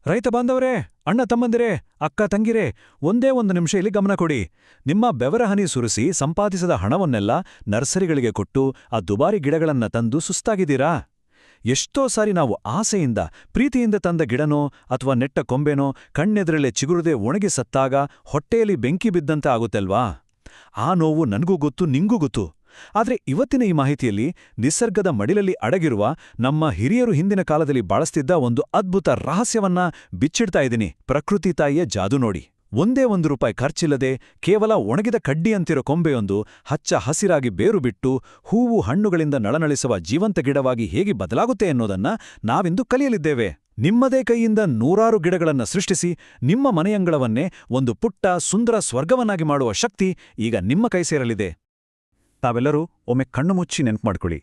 ರೈತ ಬಾಂಧವರೇ, ಅಣ್ಣ ತಮ್ಮಂದಿರೇ, ಅಕ್ಕ ತಂಗಿರೇ, ಒಂದೇ ಒಂದು ನಿಮಿಷ ಇಲ್ಲಿ ಗಮನ ಕೊಡಿ. ನಿಮ್ಮ ಬೆವರ ಹನಿ ಸುರಿಸಿ ಸಂಪಾದಿಸಿದ ಹಣವನ್ನೆಲ್ಲ ನರ್ಸರಿಗಳಿಗೆ ಕೊಟ್ಟು ಆ ದುಬಾರಿ ಗಿಡಗಳನ್ನ ತಂದು ಸುಸ್ತಾಗಿದ್ದೀರಾ? ಎಷ್ಟೋ ಸಾರಿ ನಾವು ಆಸೆಯಿಂದ ಪ್ರೀತಿಯಿಂದ ತಂದ ಗಿಡನೋ ಅಥವಾ ನೆಟ್ಟ ಕೊಂಬೆನೋ ಕಣ್ಣೆದುರಲ್ಲೇ ಚಿಗುರದೆ ಒಣಗಿ ಸತ್ತಾಗ ಹೊಟ್ಟೆಯಲ್ಲಿ ಬೆಂಕಿ ಬಿದ್ದಂತೆ ಆಗುತ್ತಲ್ವಾ? ಆ ನೋವು ನನಗೂ ಗೊತ್ತು, ನಿಂಗೂ ಗೊತ್ತು. ಆದ್ರೆ ಇವತ್ತಿನ ಈ ಮಾಹಿತಿಯಲ್ಲಿ ನಿಸರ್ಗದ ಮಡಿಲಲ್ಲಿ ಅಡಗಿರುವ ನಮ್ಮ ಹಿರಿಯರು ಹಿಂದಿನ ಕಾಲದಲ್ಲಿ ಬಳಸ್ತಿದ್ದ ಒಂದು ಅದ್ಭುತ ರಹಸ್ಯವನ್ನ ಬಿಚ್ಚಿಡ್ತಾ ಇದ್ದೀನಿ. ಪ್ರಕೃತಿ ತಾಯಿಯ ಜಾದು ನೋಡಿ. ಒಂದೇ ₹1 ಖರ್ಚಿಲ್ಲದೆ ಕೇವಲ ಒಣಗಿದ ಕಡ್ಡಿಯಂತಿರೋ ಕೊಂಬೆಯೊಂದು ಹಚ್ಚ ಹಸಿರಾಗಿ ಬೇರು ಬಿಟ್ಟು ಹೂವು ಹಣ್ಣುಗಳಿಂದ ನಳನಳಿಸುವ ಜೀವಂತ ಗಿಡವಾಗಿ ಹೇಗೆ ಬದಲಾಗುತ್ತೆ ಎನ್ನುವುದನ್ನ ನಾವಿಂದು ಕಲಿಯಲಿದ್ದೇವೆ. ನಿಮ್ಮದೇ ಕೈಯಿಂದ ನೂರಾರು ಗಿಡಗಳನ್ನ ಸೃಷ್ಟಿಸಿ ನಿಮ್ಮ ಮನೆಯಂಗಳವನ್ನೇ ಒಂದು ಪುಟ್ಟ ಸುಂದರ ಸ್ವರ್ಗವನ್ನಾಗಿ ಮಾಡುವ ಶಕ್ತಿ ಈಗ ನಿಮ್ಮ ಕೈ ಸೇರಲಿದೆ. ತಾವೆಲ್ಲರೂ ಒಮ್ಮೆ ಕಣ್ಣು ಮುಚ್ಚಿ ನೆನ್ಪು ಮಾಡ್ಕೊಳ್ಳಿ.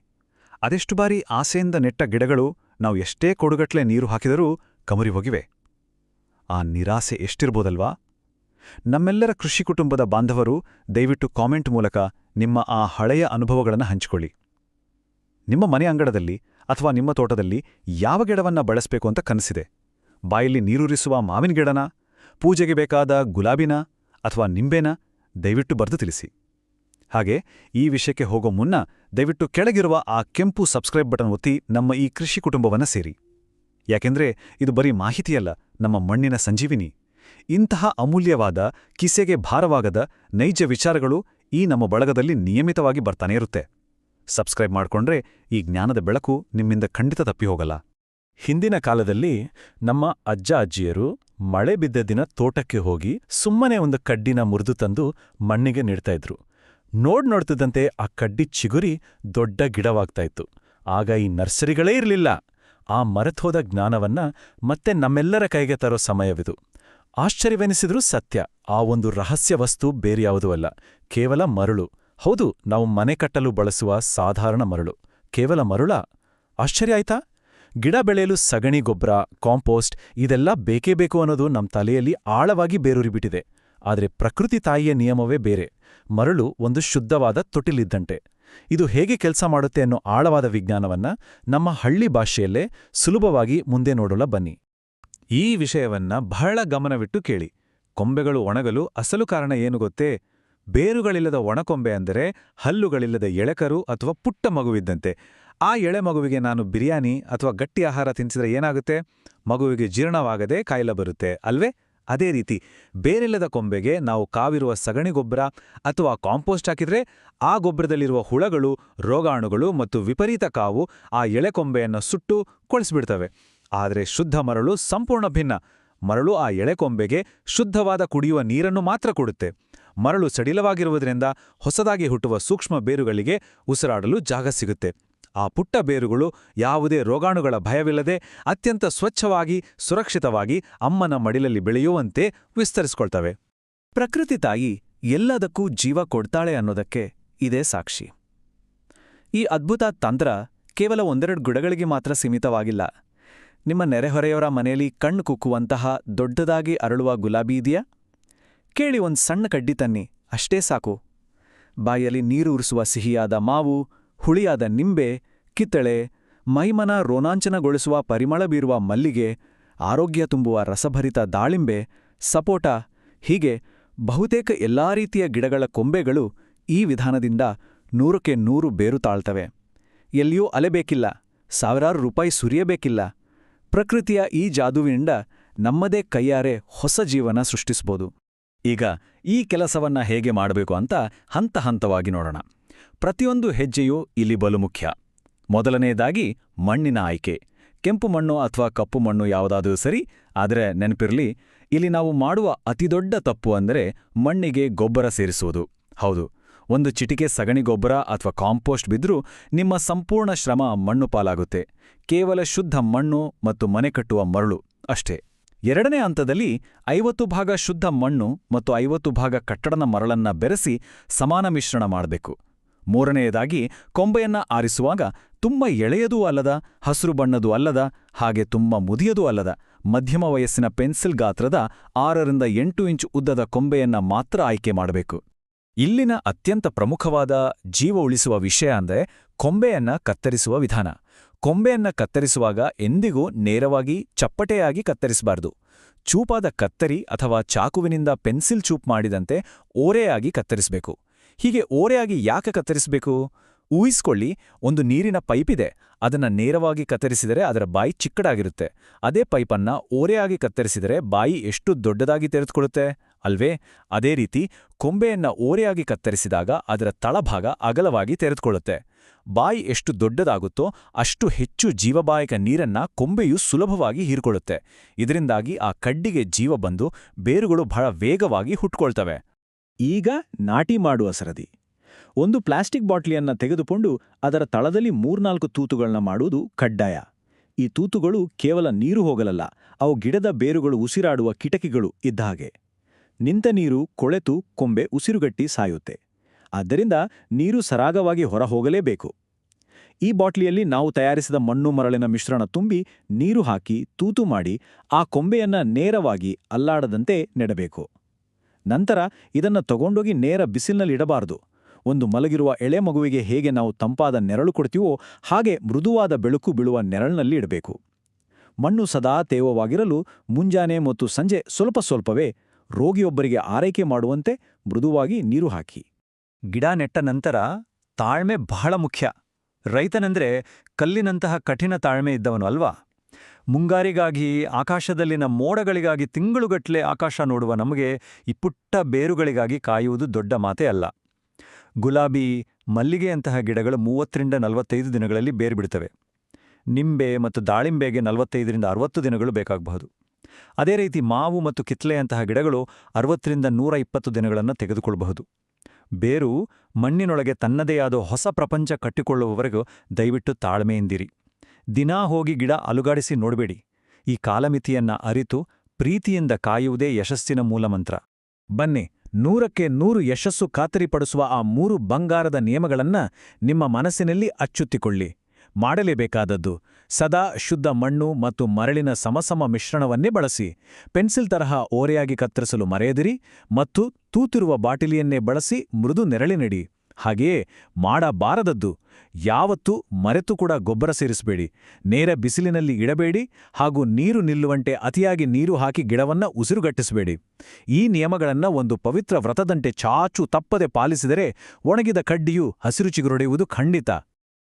ಅದೆಷ್ಟು ಬಾರಿ ಆಸೆಯಿಂದ ನೆಟ್ಟ ಗಿಡಗಳು ನಾವು ಎಷ್ಟೇ ಕೊಡುಗಟ್ಲೆ ನೀರು ಹಾಕಿದರೂ ಕಮರಿ ಹೋಗಿವೆ. ಆ ನಿರಾಸೆ ಎಷ್ಟಿರ್ಬೋದಲ್ವಾ? ನಮ್ಮೆಲ್ಲರ ಕೃಷಿ ಕುಟುಂಬದ ಬಾಂಧವರು ದಯವಿಟ್ಟು ಕಾಮೆಂಟ್ ಮೂಲಕ ನಿಮ್ಮ ಆ ಹಳೆಯ ಅನುಭವಗಳನ್ನು ಹಂಚಿಕೊಳ್ಳಿ. ನಿಮ್ಮ ಮನೆ ಅಂಗಳದಲ್ಲಿ ಅಥವಾ ನಿಮ್ಮ ತೋಟದಲ್ಲಿ ಯಾವ ಗಿಡವನ್ನ ಬಳಸಬೇಕು ಅಂತ ಕನಸಿದೆ? ಬಾಯಲ್ಲಿ ನೀರೂರಿಸುವ ಮಾವಿನ ಗಿಡನ, ಪೂಜೆಗೆ ಬೇಕಾದ ಗುಲಾಬಿನ ಅಥವಾ ನಿಂಬೆನ? ದಯವಿಟ್ಟು ಬರೆದು ತಿಳಿಸಿ. ಹಾಗೆ ಈ ವಿಷಯಕ್ಕೆ ಹೋಗೋ ಮುನ್ನ ದಯವಿಟ್ಟು ಕೆಳಗಿರುವ ಆ ಕೆಂಪು ಸಬ್ಸ್ಕ್ರೈಬ್ ಬಟನ್ ಒತ್ತಿ ನಮ್ಮ ಈ ಕೃಷಿ ಕುಟುಂಬವನ್ನ ಸೇರಿ. ಯಾಕೆಂದ್ರೆ ಇದು ಬರೀ ಮಾಹಿತಿಯಲ್ಲ, ನಮ್ಮ ಮಣ್ಣಿನ ಸಂಜೀವಿನಿ. ಇಂತಹ ಅಮೂಲ್ಯವಾದ, ಕಿಸೆಗೆ ಭಾರವಾಗದ ನೈಜ ವಿಚಾರಗಳು ಈ ನಮ್ಮ ಬಳಗದಲ್ಲಿ ನಿಯಮಿತವಾಗಿ ಬರ್ತಾನೇ ಇರುತ್ತೆ. ಸಬ್ಸ್ಕ್ರೈಬ್ ಮಾಡ್ಕೊಂಡ್ರೆ ಈ ಜ್ಞಾನದ ಬೆಳಕು ನಿಮ್ಮಿಂದ ಖಂಡಿತ ತಪ್ಪಿ ಹೋಗಲ್ಲ. ಹಿಂದಿನ ಕಾಲದಲ್ಲಿ ನಮ್ಮ ಅಜ್ಜ ಅಜ್ಜಿಯರು ಮಳೆ ಬಿದ್ದ ದಿನ ತೋಟಕ್ಕೆ ಹೋಗಿ ಸುಮ್ಮನೆ ಒಂದು ಕಡ್ಡಿನ ಮುರಿದು ತಂದು ಮಣ್ಣಿಗೆ ನೀಡ್ತಾ ಇದ್ರು. ನೋಡ್ತಿದ್ದಂತೆ ಆ ಕಡ್ಡಿ ಚಿಗುರಿ ದೊಡ್ಡ ಗಿಡವಾಗ್ತಾ ಇತ್ತು. ಆಗ ಈ ನರ್ಸರಿಗಳೇ ಇರಲಿಲ್ಲ. ಆ ಮರೆತೋದ ಜ್ಞಾನವನ್ನ ಮತ್ತೆ ನಮ್ಮೆಲ್ಲರ ಕೈಗೆ ತರೋ ಸಮಯವಿದು. ಆಶ್ಚರ್ಯವೆನಿಸಿದ್ರೂ ಸತ್ಯ, ಆ ಒಂದು ರಹಸ್ಯ ವಸ್ತು ಬೇರ್ಯಾವುದೂ ಅಲ್ಲ, ಕೇವಲ ಮರಳು. ಹೌದು, ನಾವು ಮನೆ ಕಟ್ಟಲು ಬಳಸುವ ಸಾಧಾರಣ ಮರಳು. ಕೇವಲ ಮರುಳ? ಆಶ್ಚರ್ಯ ಆಯ್ತಾ? ಗಿಡ ಬೆಳೆಯಲು ಸಗಣಿ ಗೊಬ್ಬರ, ಕಾಂಪೋಸ್ಟ್ ಇದೆಲ್ಲ ಬೇಕೇ ಬೇಕು ಅನ್ನೋದು ನಮ್ಮ ತಲೆಯಲ್ಲಿ ಆಳವಾಗಿ ಬೇರೂರಿಬಿಟ್ಟಿದೆ. ಆದರೆ ಪ್ರಕೃತಿ ತಾಯಿಯ ನಿಯಮವೇ ಬೇರೆ. ಮರಳು ಒಂದು ಶುದ್ಧವಾದ ತೊಟ್ಟಿಲಿದ್ದಂತೆ. ಇದು ಹೇಗೆ ಕೆಲಸ ಮಾಡುತ್ತೆ ಅನ್ನೋ ಆಳವಾದ ವಿಜ್ಞಾನವನ್ನ ನಮ್ಮ ಹಳ್ಳಿ ಭಾಷೆಯಲ್ಲೇ ಸುಲಭವಾಗಿ ಮುಂದೆ ನೋಡೋಣ ಬನ್ನಿ. ಈ ವಿಷಯವನ್ನ ಬಹಳ ಗಮನವಿಟ್ಟು ಕೇಳಿ. ಕೊಂಬೆಗಳು ಒಣಗಲು ಅಸಲು ಕಾರಣ ಏನು ಗೊತ್ತೇ? ಬೇರುಗಳಿಲ್ಲದ ಒಣಕೊಂಬೆ ಅಂದರೆ ಹಲ್ಲುಗಳಿಲ್ಲದ ಎಳೆಕರು ಅಥವಾ ಪುಟ್ಟ ಮಗುವಿದ್ದಂತೆ. ಆ ಎಳೆ ಮಗುವಿಗೆ ನಾನು ಬಿರಿಯಾನಿ ಅಥವಾ ಗಟ್ಟಿ ಆಹಾರ ತಿನ್ನಿಸಿದ್ರೆ ಏನಾಗುತ್ತೆ? ಮಗುವಿಗೆ ಜೀರ್ಣವಾಗದೆ ಕಾಯಿಲೆ ಬರುತ್ತೆ ಅಲ್ವೇ? ಅದೇ ರೀತಿ ಬೇರಿಲ್ಲದ ಕೊಂಬೆಗೆ ನಾವು ಕಾವಿರುವ ಸಗಣಿ ಗೊಬ್ಬರ ಅಥವಾ ಕಾಂಪೋಸ್ಟ್ ಹಾಕಿದ್ರೆ ಆ ಗೊಬ್ಬರದಲ್ಲಿರುವ ಹುಳಗಳು, ರೋಗಾಣುಗಳು ಮತ್ತು ವಿಪರೀತ ಕಾವು ಆ ಎಳೆಕೊಂಬೆಯನ್ನು ಸುಟ್ಟು ಕೊಳಿಸ್ಬಿಡ್ತವೆ. ಆದರೆ ಶುದ್ಧ ಮರಳು ಸಂಪೂರ್ಣ ಭಿನ್ನ. ಮರಳು ಆ ಎಳೆಕೊಂಬೆಗೆ ಶುದ್ಧವಾದ ಕುಡಿಯುವ ನೀರನ್ನು ಮಾತ್ರ ಕೊಡುತ್ತೆ. ಮರಳು ಸಡಿಲವಾಗಿರುವುದರಿಂದ ಹೊಸದಾಗಿ ಹುಟ್ಟುವ ಸೂಕ್ಷ್ಮ ಬೇರುಗಳಿಗೆ ಉಸಿರಾಡಲು ಜಾಗ ಸಿಗುತ್ತೆ. ಆ ಪುಟ್ಟ ಬೇರುಗಳು ಯಾವುದೇ ರೋಗಾಣುಗಳ ಭಯವಿಲ್ಲದೆ ಅತ್ಯಂತ ಸ್ವಚ್ಛವಾಗಿ, ಸುರಕ್ಷಿತವಾಗಿ ಅಮ್ಮನ ಮಡಿಲಲ್ಲಿ ಬೆಳೆಯುವಂತೆ ವಿಸ್ತರಿಸ್ಕೊಳ್ತವೆ. ಪ್ರಕೃತಿ ತಾಯಿ ಎಲ್ಲದಕ್ಕೂ ಜೀವ ಕೊಡ್ತಾಳೆ ಅನ್ನೋದಕ್ಕೆ ಇದೇ ಸಾಕ್ಷಿ. ಈ ಅದ್ಭುತ ತಂತ್ರ ಕೇವಲ ಒಂದೆರಡು ಗಿಡಗಳಿಗೆ ಮಾತ್ರ ಸೀಮಿತವಾಗಿಲ್ಲ. ನಿಮ್ಮ ನೆರೆಹೊರೆಯವರ ಮನೆಯಲ್ಲಿ ಕಣ್ಣು ಕುಕ್ಕುವಂತಹ ದೊಡ್ಡದಾಗಿ ಅರಳುವ ಗುಲಾಬಿ ಇದೆಯಾ? ಕೇಳಿ, ಒಂದು ಸಣ್ಣ ಕಡ್ಡಿ ತನ್ನಿ, ಅಷ್ಟೇ ಸಾಕು. ಬಾಯಲ್ಲಿ ನೀರು ಉರಿಸುವ ಸಿಹಿಯಾದ ಮಾವು, ಹುಳಿಯಾದ ನಿಂಬೆ, ಕಿತ್ತಳೆ, ಮೈಮನ ರೋಮಾಂಚನಗೊಳಿಸುವ ಪರಿಮಳ ಬೀರುವ ಮಲ್ಲಿಗೆ, ಆರೋಗ್ಯ ತುಂಬುವ ರಸಭರಿತ ದಾಳಿಂಬೆ, ಸಪೋಟ, ಹೀಗೆ ಬಹುತೇಕ ಎಲ್ಲಾ ರೀತಿಯ ಗಿಡಗಳ ಕೊಂಬೆಗಳು ಈ ವಿಧಾನದಿಂದ 100ಕ್ಕೆ 100 ಬೇರು ತಾಳ್ತವೆ. ಎಲ್ಲಿಯೂ ಅಲೆಬೇಕಿಲ್ಲ, ಸಾವಿರಾರು ರೂಪಾಯಿ ಸುರಿಯಬೇಕಿಲ್ಲ. ಪ್ರಕೃತಿಯ ಈ ಜಾದುವಿನಿಂದ ನಮ್ಮದೇ ಕೈಯಾರೆ ಹೊಸ ಜೀವನ ಸೃಷ್ಟಿಸಬಹುದು. ಈಗ ಈ ಕೆಲಸವನ್ನ ಹೇಗೆ ಮಾಡಬೇಕು ಅಂತ ಹಂತ ಹಂತವಾಗಿ ನೋಡೋಣ. ಪ್ರತಿಯೊಂದು ಹೆಜ್ಜೆಯೂ ಇಲ್ಲಿ ಬಲು ಮುಖ್ಯ. ಮೊದಲನೆಯದಾಗಿ ಮಣ್ಣಿನ ಆಯ್ಕೆ. ಕೆಂಪು ಮಣ್ಣು ಅಥವಾ ಕಪ್ಪು ಮಣ್ಣು ಯಾವುದಾದರೂ ಸರಿ, ಆದರೆ ನೆನಪಿರಲಿ, ಇಲ್ಲಿ ನಾವು ಮಾಡುವ ಅತಿದೊಡ್ಡ ತಪ್ಪು ಅಂದರೆ ಮಣ್ಣಿಗೆ ಗೊಬ್ಬರ ಸೇರಿಸುವುದು. ಹೌದು, ಒಂದು ಚಿಟಿಕೆ ಸಗಣಿ ಗೊಬ್ಬರ ಅಥವಾ ಕಾಂಪೋಸ್ಟ್ ಬಿದ್ದರೂ ನಿಮ್ಮ ಸಂಪೂರ್ಣ ಶ್ರಮ ಮಣ್ಣು ಪಾಲಾಗುತ್ತೆ. ಕೇವಲ ಶುದ್ಧ ಮಣ್ಣು ಮತ್ತು ಮನೆ ಕಟ್ಟುವ ಮರಳು ಅಷ್ಟೇ. ಎರಡನೇ ಹಂತದಲ್ಲಿ 50 ಭಾಗ ಶುದ್ಧ ಮಣ್ಣು ಮತ್ತು 50 ಭಾಗ ಕಟ್ಟಡದ ಮರಳನ್ನ ಬೆರೆಸಿ ಸಮಾನ ಮಿಶ್ರಣ ಮಾಡಬೇಕು. ಮೂರನೆಯದಾಗಿ ಕೊಂಬೆಯನ್ನ ಆರಿಸುವಾಗ ತುಂಬ ಎಳೆಯದೂ ಅಲ್ಲದ, ಹಸಿರು ಬಣ್ಣದೂ ಅಲ್ಲದ, ಹಾಗೆ ತುಂಬ ಮುದಿಯದೂ ಅಲ್ಲದ, ಮಧ್ಯಮ ವಯಸ್ಸಿನ ಪೆನ್ಸಿಲ್ ಗಾತ್ರದ 6ರಿಂದ 8 ಇಂಚು ಉದ್ದದ ಕೊಂಬೆಯನ್ನ ಮಾತ್ರ ಆಯ್ಕೆ ಮಾಡಬೇಕು. ಇಲ್ಲಿನ ಅತ್ಯಂತ ಪ್ರಮುಖವಾದ ಜೀವ ಉಳಿಸುವ ವಿಷಯ ಅಂದರೆ ಕೊಂಬೆಯನ್ನ ಕತ್ತರಿಸುವ ವಿಧಾನ. ಕೊಂಬೆಯನ್ನ ಕತ್ತರಿಸುವಾಗ ಎಂದಿಗೂ ನೇರವಾಗಿ ಚಪ್ಪಟೆಯಾಗಿ ಕತ್ತರಿಸಬಾರದು. ಚೂಪಾದ ಕತ್ತರಿ ಅಥವಾ ಚಾಕುವಿನಿಂದ ಪೆನ್ಸಿಲ್ ಚೂಪ್ ಮಾಡಿದಂತೆ ಓರೆಯಾಗಿ ಕತ್ತರಿಸಬೇಕು. ಹೀಗೆ ಓರೆಯಾಗಿ ಯಾಕೆ ಕತ್ತರಿಸಬೇಕು? ಊಹಿಸ್ಕೊಳ್ಳಿ, ಒಂದು ನೀರಿನ ಪೈಪಿದೆ. ಅದನ್ನ ನೇರವಾಗಿ ಕತ್ತರಿಸಿದರೆ ಅದರ ಬಾಯಿ ಚಿಕ್ಕದಾಗಿರುತ್ತೆ. ಅದೇ ಪೈಪನ್ನ ಓರೆಯಾಗಿ ಕತ್ತರಿಸಿದರೆ ಬಾಯಿ ಎಷ್ಟು ದೊಡ್ಡದಾಗಿ ತೆರೆದುಕೊಳ್ಳುತ್ತೆ ಅಲ್ವೇ? ಅದೇ ರೀತಿ ಕೊಂಬೆಯನ್ನ ಓರೆಯಾಗಿ ಕತ್ತರಿಸಿದಾಗ ಅದರ ತಳಭಾಗ ಅಗಲವಾಗಿ ತೆರೆದುಕೊಳ್ಳುತ್ತೆ. ಬಾಯಿ ಎಷ್ಟು ದೊಡ್ಡದಾಗುತ್ತೋ ಅಷ್ಟು ಹೆಚ್ಚು ಜೀವಬಾಯಕ ನೀರನ್ನ ಕೊಂಬೆಯು ಸುಲಭವಾಗಿ ಹೀರಿಕೊಳ್ಳುತ್ತೆ. ಇದರಿಂದಾಗಿ ಆ ಕಡ್ಡಿಗೆ ಜೀವ ಬಂದು ಬೇರುಗಳು ಬಹಳ ವೇಗವಾಗಿ ಹುಟ್ಕೊಳ್ತವೆ. ಈಗ ನಾಟಿ ಮಾಡುವ ಸರದಿ. ಒಂದು ಪ್ಲಾಸ್ಟಿಕ್ ಬಾಟ್ಲಿಯನ್ನ ತೆಗೆದುಕೊಂಡು ಅದರ ತಳದಲ್ಲಿ 3-4 ತೂತುಗಳನ್ನ ಮಾಡುವುದು ಕಡ್ಡಾಯ. ಈ ತೂತುಗಳು ಕೇವಲ ನೀರು ಹೋಗಲಲ್ಲ, ಅವು ಗಿಡದ ಬೇರುಗಳು ಉಸಿರಾಡುವ ಕಿಟಕಿಗಳು ಇದ್ದ ಹಾಗೆ. ನಿಂತ ನೀರು ಕೊಳೆತು ಕೊಂಬೆ ಉಸಿರುಗಟ್ಟಿ ಸಾಯುತ್ತೆ. ಆದ್ದರಿಂದ ನೀರು ಸರಾಗವಾಗಿ ಹೊರಹೋಗಲೇಬೇಕು. ಈ ಬಾಟ್ಲಿಯಲ್ಲಿ ನಾವು ತಯಾರಿಸಿದ ಮಣ್ಣು ಮರಳಿನ ಮಿಶ್ರಣ ತುಂಬಿ ನೀರು ಹಾಕಿ ತೂತು ಮಾಡಿ ಆ ಕೊಂಬೆಯನ್ನ ನೇರವಾಗಿ ಅಲ್ಲಾಡದಂತೆ ನೆಡಬೇಕು. ನಂತರ ಇದನ್ನ ತಗೊಂಡೋಗಿ ನೇರ ಬಿಸಿಲಿನಲ್ಲಿಡಬಾರದು. ಒಂದು ಮಲಗಿರುವ ಎಳೆ ಮಗುವಿಗೆ ಹೇಗೆ ನಾವು ತಂಪಾದ ನೆರಳು ಕೊಡ್ತೀವೋ ಹಾಗೆ ಮೃದುವಾದ ಬೆಳಕು ಬೀಳುವ ನೆರಳಿನಲ್ಲಿ ಇಡಬೇಕು. ಮಣ್ಣು ಸದಾ ತೇವವಾಗಿರಲು ಮುಂಜಾನೆ ಮತ್ತು ಸಂಜೆ ಸ್ವಲ್ಪ ಸ್ವಲ್ಪವೇ ರೋಗಿಯೊಬ್ಬರಿಗೆ ಆರೈಕೆ ಮಾಡುವಂತೆ ಮೃದುವಾಗಿ ನೀರು ಹಾಕಿ. ಗಿಡ ನೆಟ್ಟ ನಂತರ ತಾಳ್ಮೆ ಬಹಳ ಮುಖ್ಯ. ರೈತನೆಂದ್ರೆ ಕಲ್ಲಿನಂತಹ ಕಠಿಣ ತಾಳ್ಮೆ ಇದ್ದವನು ಅಲ್ವಾ? ಮುಂಗಾರಿಗಾಗಿ ಆಕಾಶದಲ್ಲಿನ ಮೋಡಗಳಿಗಾಗಿ ತಿಂಗಳುಗಟ್ಟಲೆ ಆಕಾಶ ನೋಡುವ ನಮಗೆ ಈ ಪುಟ್ಟ ಬೇರುಗಳಿಗಾಗಿ ಕಾಯುವುದು ದೊಡ್ಡ ಮಾತೇ ಅಲ್ಲ. ಗುಲಾಬಿ, ಮಲ್ಲಿಗೆಯಂತಹ ಗಿಡಗಳು 30-45 ದಿನಗಳಲ್ಲಿ ಬೇರ್ಬಿಡ್ತವೆ. ನಿಂಬೆ ಮತ್ತು ದಾಳಿಂಬೆಗೆ 45-60 ದಿನಗಳು ಬೇಕಾಗಬಹುದು. ಅದೇ ರೀತಿ ಮಾವು ಮತ್ತು ಕಿತ್ಲೆಯಂತಹ ಗಿಡಗಳು 60-120 ದಿನಗಳನ್ನು ತೆಗೆದುಕೊಳ್ಳಬಹುದು. ಬೇರು ಮಣ್ಣಿನೊಳಗೆ ತನ್ನದೇ ಆದ ಹೊಸ ಪ್ರಪಂಚ ಕಟ್ಟಿಕೊಳ್ಳುವವರೆಗೂ ದಯವಿಟ್ಟು ತಾಳ್ಮೆಯಿಂದಿರಿ. ದಿನಾ ಹೋಗಿ ಗಿಡ ಅಲುಗಾಡಿಸಿ ನೋಡಬೇಡಿ. ಈ ಕಾಲಮಿತಿಯನ್ನ ಅರಿತು ಪ್ರೀತಿಯಿಂದ ಕಾಯುವುದೇ ಯಶಸ್ಸಿನ ಮೂಲಮಂತ್ರ. ಬನ್ನಿ, 100ಕ್ಕೆ 100 ಯಶಸ್ಸು ಖಾತರಿಪಡಿಸುವ ಆ 3 ಬಂಗಾರದ ನಿಯಮಗಳನ್ನ ನಿಮ್ಮ ಮನಸ್ಸಿನಲ್ಲಿ ಅಚ್ಚುತ್ತಿಕೊಳ್ಳಿ. ಮಾಡಲೇಬೇಕಾದದ್ದು ಸದಾ ಶುದ್ಧ ಮಣ್ಣು ಮತ್ತು ಮರಳಿನ ಸಮಸಮ ಮಿಶ್ರಣವನ್ನೇ ಬಳಸಿ. ಪೆನ್ಸಿಲ್ ತರಹ ಓರೆಯಾಗಿ ಕತ್ತರಿಸಲು ಮರೆಯದಿರಿ ಮತ್ತು ತೂತಿರುವ ಬಾಟಲಿಯನ್ನೇ ಬಳಸಿ ಮೃದು ನೆರಳಿನಡಿ. ಹಾಗೆಯೇ ಮಾಡಬಾರದದ್ದು ಯಾವತ್ತೂ ಮರೆತು ಕೂಡ ಗೊಬ್ಬರ ಸೇರಿಸಬೇಡಿ, ನೇರ ಬಿಸಿಲಿನಲ್ಲಿ ಇಡಬೇಡಿ ಹಾಗೂ ನೀರು ನಿಲ್ಲುವಂತೆ ಅತಿಯಾಗಿ ನೀರು ಹಾಕಿ ಗಿಡವನ್ನ ಉಸಿರುಗಟ್ಟಿಸಬೇಡಿ. ಈ ನಿಯಮಗಳನ್ನ ಒಂದು ಪವಿತ್ರ ವ್ರತದಂತೆ ಚಾಚು ತಪ್ಪದೆ ಪಾಲಿಸಿದರೆ ಒಣಗಿದ ಕಡ್ಡಿಯು ಹಸಿರು ಚಿಗುರೊಡೆಯುವುದು ಖಂಡಿತ.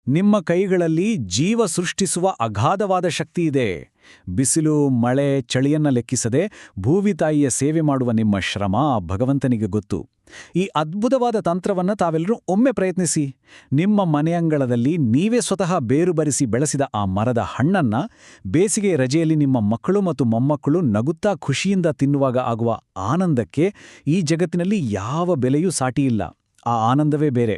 ನಿಮ್ಮ ಕೈಗಳಲ್ಲಿ ಜೀವ ಸೃಷ್ಟಿಸುವ ಅಗಾಧವಾದ ಶಕ್ತಿಯಿದೆ. ಬಿಸಿಲು, ಮಳೆ, ಚಳಿಯನ್ನ ಲೆಕ್ಕಿಸದೆ ಭೂವಿತಾಯಿಯ ಸೇವೆ ಮಾಡುವ ನಿಮ್ಮ ಶ್ರಮ ಭಗವಂತನಿಗೆ ಗೊತ್ತು. ಈ ಅದ್ಭುತವಾದ ತಂತ್ರವನ್ನ ತಾವೆಲ್ಲರೂ ಒಮ್ಮೆ ಪ್ರಯತ್ನಿಸಿ. ನಿಮ್ಮ ಮನೆಯಂಗಳದಲ್ಲಿ ನೀವೇ ಸ್ವತಃ ಬೇರು ಬರಿಸಿ ಬೆಳೆಸಿದ ಆ ಮರದ ಹಣ್ಣನ್ನ ಬೇಸಿಗೆ ರಜೆಯಲ್ಲಿ ನಿಮ್ಮ ಮಕ್ಕಳು ಮತ್ತು ಮೊಮ್ಮಕ್ಕಳು ನಗುತ್ತಾ ಖುಷಿಯಿಂದ ತಿನ್ನುವಾಗ ಆಗುವ ಆನಂದಕ್ಕೆ ಈ ಜಗತ್ತಿನಲ್ಲಿ ಯಾವ ಬೆಲೆಯೂ ಸಾಟಿಯಿಲ್ಲ. ಆ ಆನಂದವೇ ಬೇರೆ.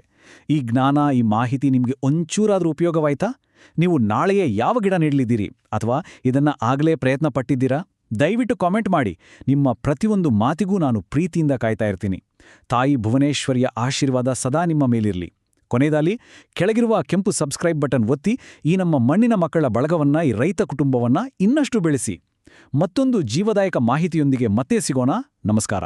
ಈ ಜ್ಞಾನ, ಈ ಮಾಹಿತಿ ನಿಮಗೆ ಒಂಚೂರಾದ್ರೂ ಉಪಯೋಗವಾಯ್ತಾ? ನೀವು ನಾಳೆಯೇ ಯಾವ ಗಿಡ ನೆಡಲಿದ್ದೀರಿ? ಅಥವಾ ಇದನ್ನ ಆಗಲೇ ಪ್ರಯತ್ನ ಪಟ್ಟಿದ್ದೀರಾ? ದಯವಿಟ್ಟು ಕಾಮೆಂಟ್ ಮಾಡಿ. ನಿಮ್ಮ ಪ್ರತಿಯೊಂದು ಮಾತಿಗೂ ನಾನು ಪ್ರೀತಿಯಿಂದ ಕಾಯ್ತಾ ಇರ್ತೀನಿ. ತಾಯಿ ಭುವನೇಶ್ವರಿಯ ಆಶೀರ್ವಾದ ಸದಾ ನಿಮ್ಮ ಮೇಲಿರಲಿ. ಕೊನೆಯದಾಗಿ ಕೆಳಗಿರುವ ಕೆಂಪು ಸಬ್ಸ್ಕ್ರೈಬ್ ಬಟನ್ ಒತ್ತಿ ಈ ನಮ್ಮ ಮಣ್ಣಿನ ಮಕ್ಕಳ ಬಳಗವನ್ನ, ಈ ರೈತ ಕುಟುಂಬವನ್ನ ಇನ್ನಷ್ಟು ಬೆಳೆಸಿ. ಮತ್ತೊಂದು ಜೀವದಾಯಕ ಮಾಹಿತಿಯೊಂದಿಗೆ ಮತ್ತೆ ಸಿಗೋಣ. ನಮಸ್ಕಾರ.